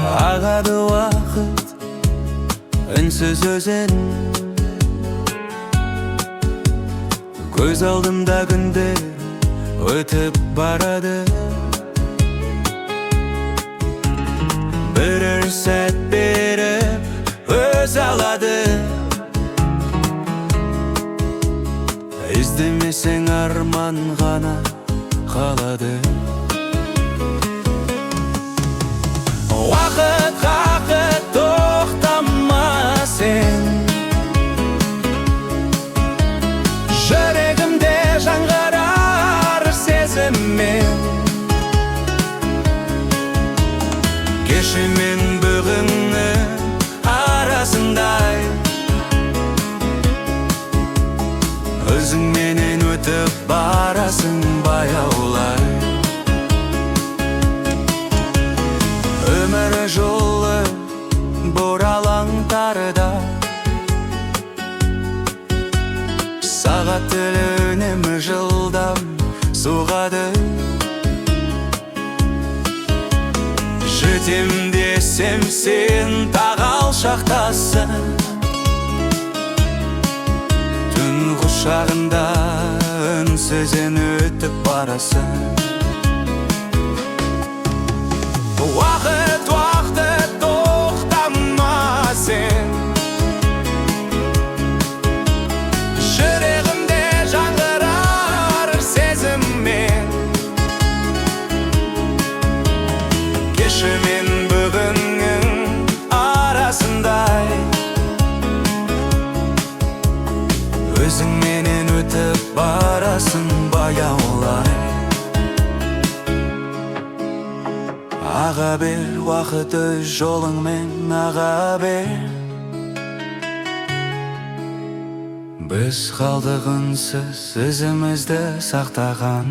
Ағады уақыт үнсіз өзен, көз алдымда күндер өтіп барады. Бірер сәт беріп өз алады. Іздемесең арман ғана қалады. Уақыт қақыт тоқтама сен, жүрегімде жаңғырар сезіммен. Кеше мен бүгіннің арасындай, өзіңменен өтіп барасың баяулай. Өмір жолы бұралаңдарда, сағат тілі үнемі жылдам соғады. Жетем десем сен тағы алшақтасың, түн құшағында үнсізден өтіп барасың. Уақыт тоқтама сен, жүрегімде жаңғырар сезіммен. Кеше мен бүгіннің арасындай, өзіңменен өтіп барасың баяулай. Аға бер уақыт өз жолыңмен, аға бер. Біз қалдық үнсіз ізімізді сақтаған.